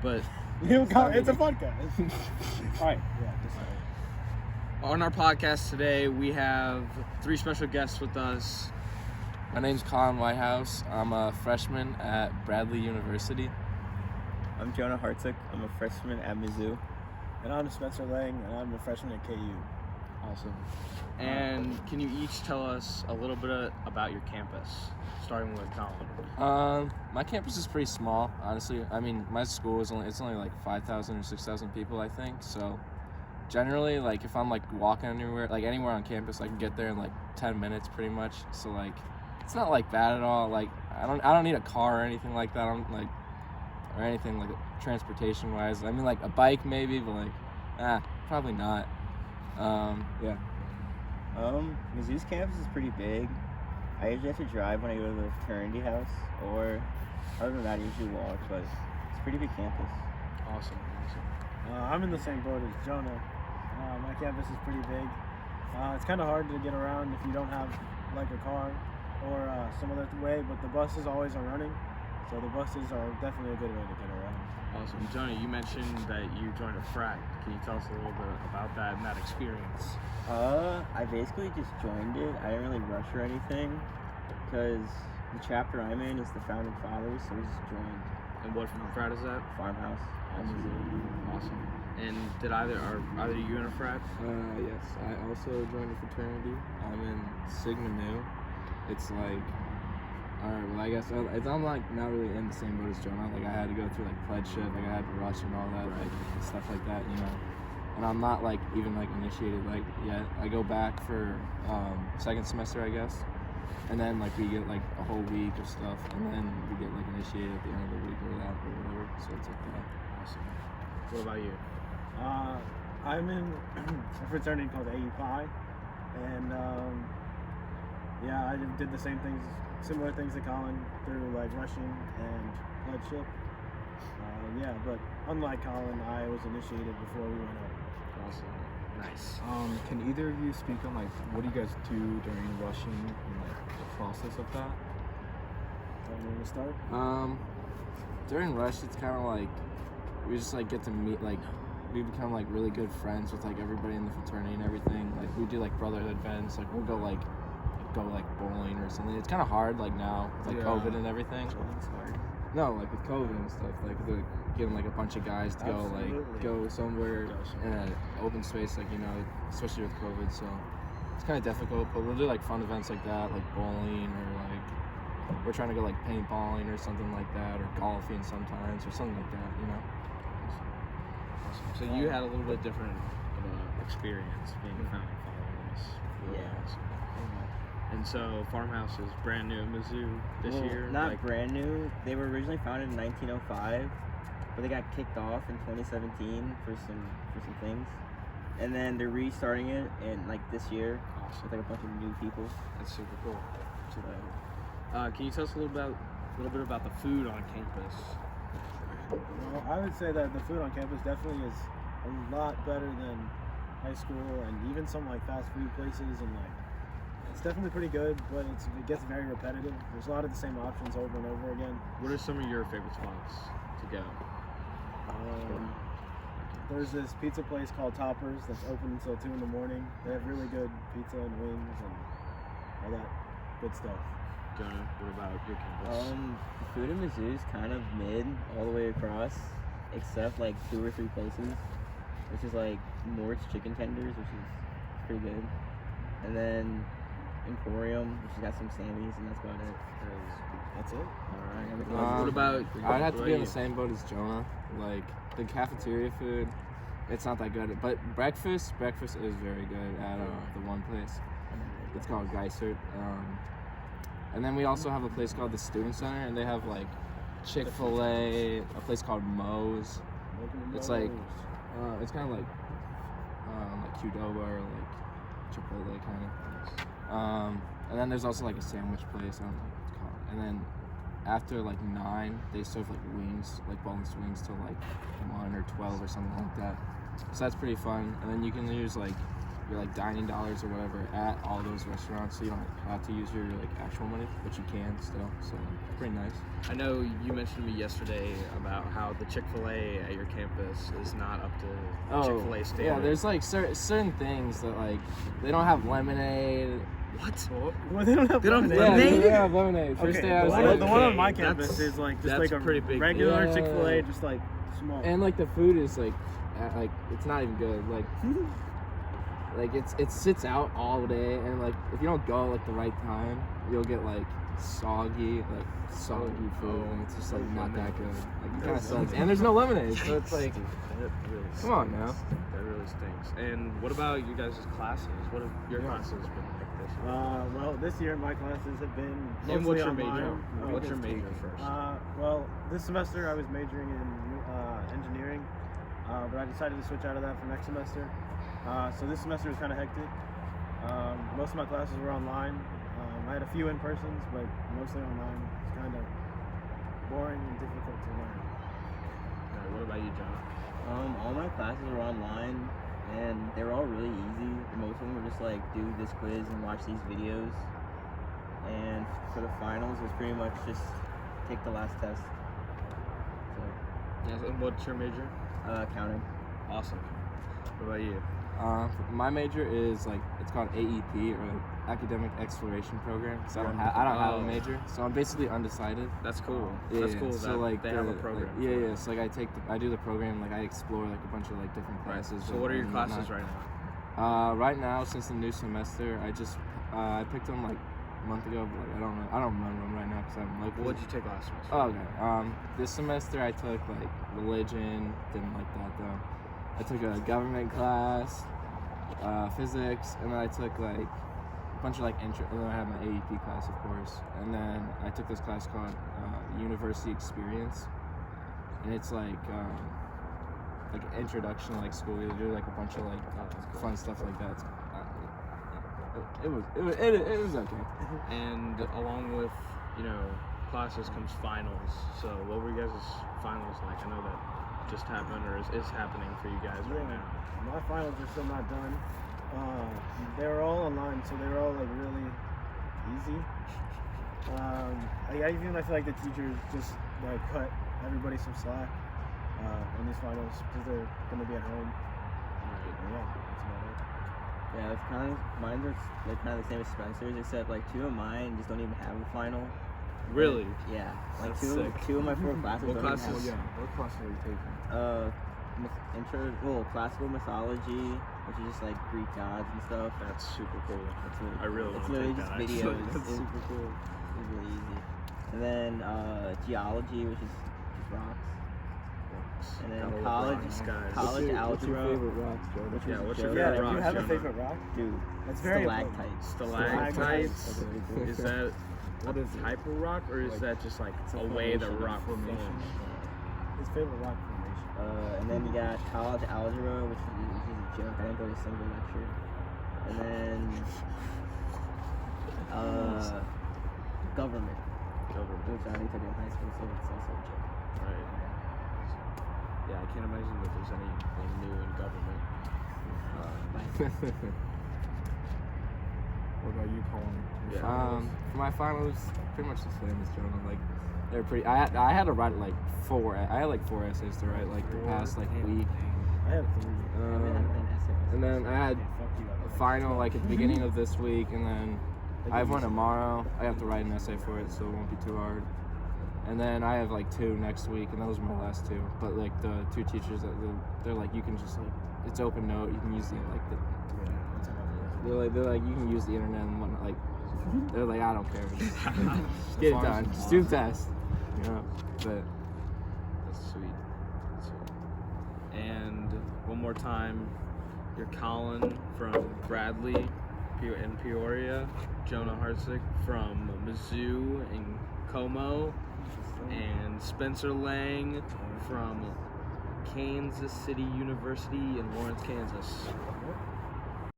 but It's a podcast. All right. Yeah. on our podcast today, we have 3 special guests with us. My name's Colin Whitehouse. I'm a freshman at Bradley University. I'm Jonah Hartsook. I'm a freshman at Mizzou. And I'm Spencer Lang, and I'm a freshman at KU. Awesome. And can you each tell us a little bit about your campus, starting with Colin? My campus is pretty small, honestly. I mean, my school is only like 5,000 or 6,000 people, I think. So generally, like if I'm like walking anywhere on campus, I can get there in like 10 minutes pretty much. So like it's not like bad at all. Like I don't need a car or anything like that. Or anything like transportation wise. I mean like a bike maybe, but like probably not. Yeah. Mizzou's campus is pretty big. I usually have to drive when I go to the fraternity house, or other than that, I usually walk, but it's a pretty big campus. Awesome. I'm in the same boat as Jonah. My campus is pretty big. It's kind of hard to get around if you don't have like a car or some other way, but the buses always are running, so the buses are definitely a good way to get around. Awesome. Jonah, you mentioned that you joined a frat. Can you tell us a little bit about that and that experience? I basically just joined it. I didn't really rush or anything, because the chapter I'm in is the Founding Fathers, so we just joined. And what frat is that? Farmhouse. Awesome. And are either you in a frat? Yes. I also joined a fraternity. I'm in Sigma Nu. It's like, I guess I'm like not really in the same boat as Jonah. Like I had to go through like pledgeship, like I had to rush and all that, like stuff like that, you know. And I'm not like even like initiated like yet. I go back for second semester, I guess, and then like we get like a whole week of stuff, and then we get like initiated at the end of the week or that or whatever. So it's like that. Awesome. What about you? I'm in a fraternity called AU Pi, and I did the similar things to Colin through like rushing and pledgeship. But unlike Colin, I was initiated before we went home. Awesome. Nice. Can either of you speak on like what do you guys do during rushing and like the process of that? You want to start? During rush, it's kind of like we just like get to meet, like we become like really good friends with like everybody in the fraternity and everything. Like we do like brotherhood events, like we'll go like bowling or something. It's kind of hard like now with like COVID and everything. Bowling's hard. No, like with COVID and stuff, like getting like a bunch of guys to go somewhere in an open space, like, you know, especially with COVID. So it's kind of difficult, but we'll do like fun events like that, like bowling, or like we're trying to go like paintballing or something like that, or golfing sometimes or something like that, you know. Awesome. So you had a little bit different of a experience being a founding father. Yeah. Awesome. And so Farmhouse is brand new in Mizzou this year? Not brand new. They were originally founded in 1905, but they got kicked off in 2017 for some things. And then they're restarting it in like this year with like a bunch of new people. That's super cool. Can you tell us a little bit about the food on campus? Well, I would say that the food on campus definitely is a lot better than high school, and even some like fast food places, and like it's definitely pretty good, but it gets very repetitive. There's a lot of the same options over and over again. What are some of your favorite spots to go? There's this pizza place called Toppers that's open until 2 in the morning. They have really good pizza and wings and all that good stuff. Jonah, what about your campus? The food in Mizzou is kind of mid all the way across, except like 2 or 3 places, which is like Mort's Chicken Tenders, which is pretty good, and then Emporium, which has got some Sammys, and that's about it. That's it. All right. What about? I'd have to be in the same boat as Jonah. Like the cafeteria food, it's not that good. But breakfast is very good at the one place. It's called Geisert. And then we also have a place called the Student Center, and they have like Chick-fil-A, a place called Moe's. It's like it's kind of like Qdoba or like Chipotle kind of. And then there's also like a sandwich place. I don't know what it's called. And then after like 9, they serve like wings, like boneless wings till like 1 or 12 or something like that. So that's pretty fun. And then you can use like your like dining dollars or whatever at all those restaurants, so you don't have to use your like actual money, but you can still. So pretty nice. I know you mentioned to me yesterday about how the Chick-fil-A at your campus is not up to Chick-fil-A standards. Yeah, there's like certain things that like they don't have lemonade. What? Well, they don't have They don't have lemonade. Yeah, lemonade? they don't have lemonade. First Okay, day I was the like, one on my okay, campus that's- is like just that's like a a pretty big regular deal. Chick-fil-A, Yeah. just like small. and like the food is like it's not even good. Like it sits out all day, and like if you don't go like the right time, you'll get like soggy food, and it's just like not that good. Like it kind of sucks. And there's no lemonade, so it's like, That really come on stinks. now. That really stinks. And what about you guys' classes? What have your classes been like this year? Well, this year my classes have been And mostly what's your online. major? Oh, What's your major first? Well, this semester I was majoring in engineering, but I decided to switch out of that for next semester. So this semester was kind of hectic. Most of my classes were online. I had a few in persons, but mostly online. It's kind of boring and difficult to learn. What about you, John? All my classes were online, and they were all really easy. Most of them were just like do this quiz and watch these videos. And for the finals, it was pretty much just take the last test. So, Yes. And what's your major? accounting. Awesome. What about you? My major is like it's called AEP, or Academic Exploration Program. Because I don't have a Oh. major, so I'm basically undecided. That's cool. Yeah, That's cool. So that like they have a the- program. Like, yeah, for yeah. it. So like I do the program. Like I explore like a bunch of like different Right. classes. So what are your and classes whatnot. right now? Right now, since the new semester, I picked them like a month ago. But like I don't remember them right now because I'm like. What did you take last semester? Oh, okay. This semester I took like religion. Didn't like that though. I took a government class, physics, and then I took like a bunch of like and then I had my AEP class, of course, and then I took this class called University Experience, and it's like an introduction to like school. You do like a bunch of like fun stuff like that. It was okay. And along with, classes comes finals. So what were you guys' finals like? I know that just happened or is happening for you guys right now. My finals are still not done. They were all online, so they were all like really easy. I feel like the teachers just like cut everybody some slack on these finals because they're gonna be at home. And yeah, that's about it. Yeah, it's mine are like kind of the same as Spencer's, except like two of mine just don't even have a final. Really? Yeah, like That's sick. two of my 4 classes What don't classes? even Oh yeah, what class are you taking? have classical mythology, which is just like Greek gods and stuff. That's super cool. It's really I really it's wanna literally take just that, videos. actually. That's It's super cool. It's really easy. And then geology, which is just rocks. And then Gotta love college- rocks, guys. college What's your algebra, favorite rocks, Jordan? which Yeah, was what's Joe. your Yeah, favorite if rock, you have a Jonah? favorite rock, Dude, that's very stalactites. Stalactites? Stalactites. Is that What is it? type of rock, or is Like, that just like it's a a way the formation, rock formation. forms? His favorite rock formation. And then you got college algebra, which is a joke. I didn't go to a single lecture. And then government, which I didn't take in high school, so it's also a joke. Right. Yeah, I can't imagine that there's anything new in government. What about you, Colin? Your Yeah. finals? For my finals, pretty much the same as Jonah. Like they're pretty. I had to write like 4. I had like 4 essays to write like the past like week. I have 3. I mean, I'm an essay. And then I had Fuck you. a final like at the beginning of this week, and then I have one tomorrow. I have to write an essay for it, so it won't be too hard. And then I have like 2 next week, and those are my last 2. But like the 2 teachers, they're like you can just like it's open note. You can use the like the. They're like you can use the internet and whatnot. Like they're like I don't care. Just get it done. Just do the test. You know. But That's sweet. That's sweet. And one more time, you're Colin from Bradley in Peoria, Jonah Hartsick from Mizzou in Como, and Spencer Lang from Kansas City University in Lawrence, Kansas.